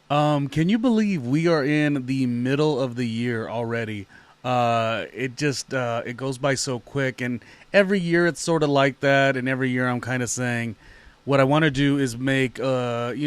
Can you believe we are in the middle of the year already? It goes by so quick, and every year it's sort of like that. And every year I'm kind of saying, what I want to do is make quarter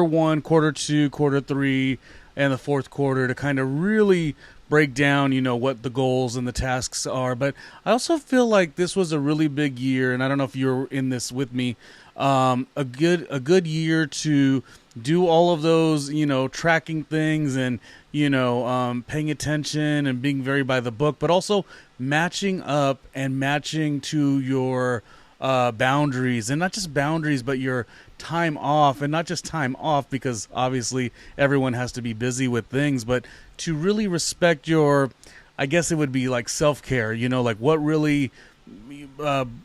one, quarter two, quarter three, and the fourth quarter to kind of really break down, what the goals and the tasks are. But I also feel like this was a really big year, and I don't know if you're in this with me. A good year to do all of those, tracking things and paying attention and being very by the book, but also matching up and matching to your boundaries, and not just boundaries, but your time off, and not just time off because obviously everyone has to be busy with things, but to really respect your, I guess it would be like self care, like what really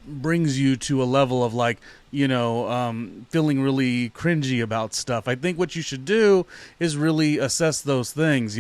brings you to a level of like, feeling really cringy about stuff. I think what you should do is really assess those things.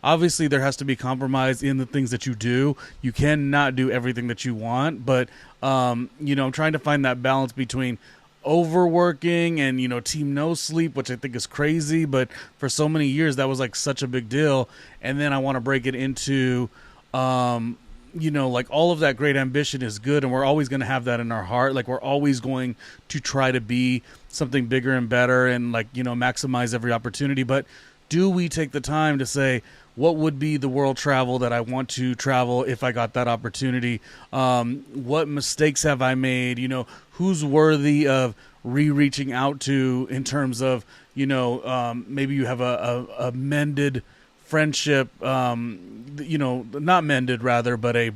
Obviously there has to be compromise in the things that you do. You cannot do everything that you want, but I'm trying to find that balance between overworking and team no sleep, which I think is crazy, but for so many years that was like such a big deal. And then I want to break it into like all of that great ambition is good, and we're always going to have that in our heart. Like we're always going to try to be something bigger and better, and like maximize every opportunity. But do we take the time to say, what would be the world travel that I want to travel if I got that opportunity? What mistakes have I made? Who's worthy of reaching out to in terms of, maybe you have a mended friendship, not mended rather, but a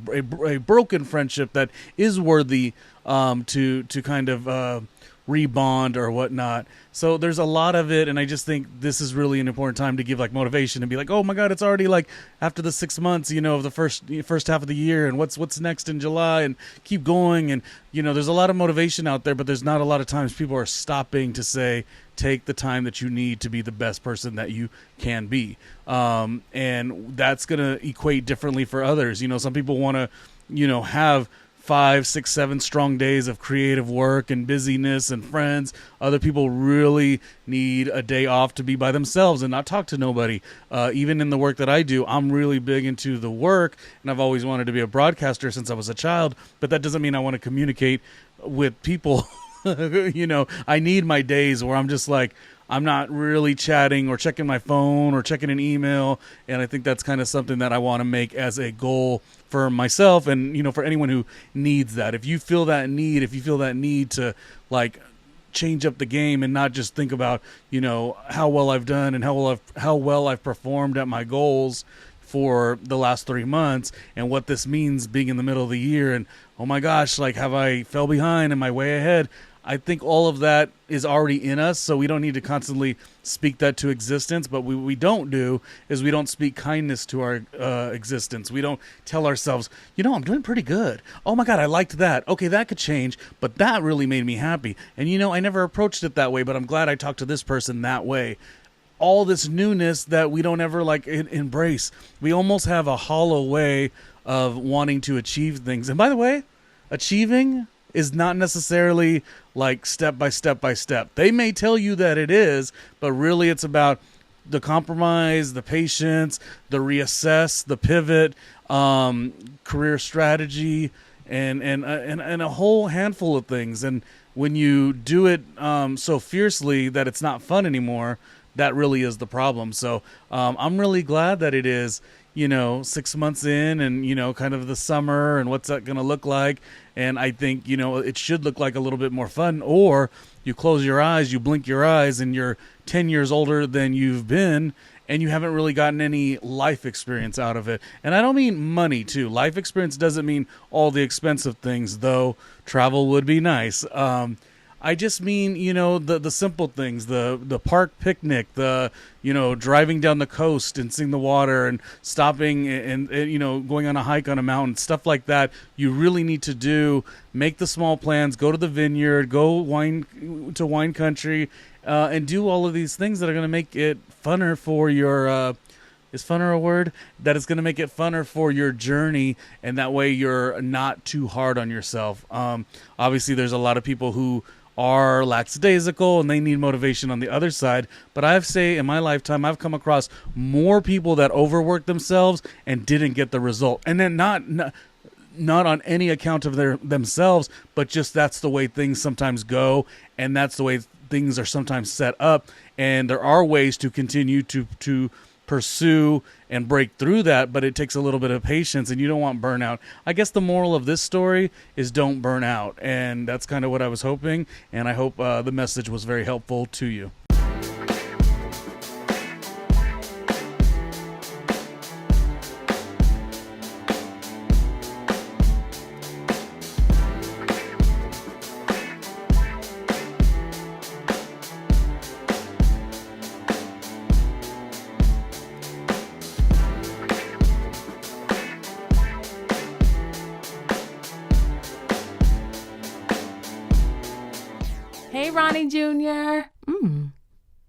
broken friendship that is worthy to kind of rebond or whatnot. So there's a lot of it, and I just think this is really an important time to give like motivation and be like, oh my god, it's already like after the 6 months, of the first half of the year, and what's next in July, and keep going. And there's a lot of motivation out there, but there's not a lot of times people are stopping to say, take the time that you need to be the best person that you can be. And that's going to equate differently for others. Some people want to, have 5, 6, 7 strong days of creative work and busyness and friends. Other people really need a day off to be by themselves and not talk to nobody. Even in the work that I do, I'm really big into the work, and I've always wanted to be a broadcaster since I was a child, but that doesn't mean I want to communicate with people. I need my days where I'm just like, I'm not really chatting or checking my phone or checking an email. And I think that's kind of something that I want to make as a goal for myself and, for anyone who needs that. If you feel that need to like change up the game and not just think about, how well I've done and how well I've performed at my goals for the last 3 months and what this means being in the middle of the year. And, oh my gosh, like, have I fell behind? Am I way ahead? I think all of that is already in us, so we don't need to constantly speak that to existence. But what we don't do is we don't speak kindness to our existence. We don't tell ourselves, I'm doing pretty good. Oh my God, I liked that. Okay, that could change, but that really made me happy. And I never approached it that way, but I'm glad I talked to this person that way. All this newness that we don't ever like embrace. We almost have a hollow way of wanting to achieve things. And by the way, achieving is not necessarily like step by step by step. They may tell you that it is, but really it's about the compromise, the patience, the reassess, the pivot, career strategy, and a whole handful of things. And when you do it so fiercely that it's not fun anymore, that really is the problem. So I'm really glad that it is 6 months in and, kind of the summer and what's that going to look like. And I think, it should look like a little bit more fun. Or you close your eyes, you blink your eyes, and you're 10 years older than you've been, and you haven't really gotten any life experience out of it. And I don't mean money, too. Life experience doesn't mean all the expensive things, though travel would be nice. I just mean, the simple things, the park picnic, the, driving down the coast and seeing the water and stopping and going on a hike on a mountain, stuff like that. You really need to do, make the small plans, go to the vineyard, go wine country, and do all of these things that are going to make it funner for your, is funner a word? That is going to make it funner for your journey, and that way you're not too hard on yourself. Obviously, there's a lot of people who are lackadaisical and they need motivation on the other side. But I've say in my lifetime, I've come across more people that overwork themselves and didn't get the result. And then not on any account of themselves, but just that's the way things sometimes go, and that's the way things are sometimes set up. And there are ways to continue to pursue and break through that, but it takes a little bit of patience, and you don't want burnout. I guess the moral of this story is don't burn out, and that's kind of what I was hoping, and I hope the message was very helpful to you. Hey, Ronnie Jr.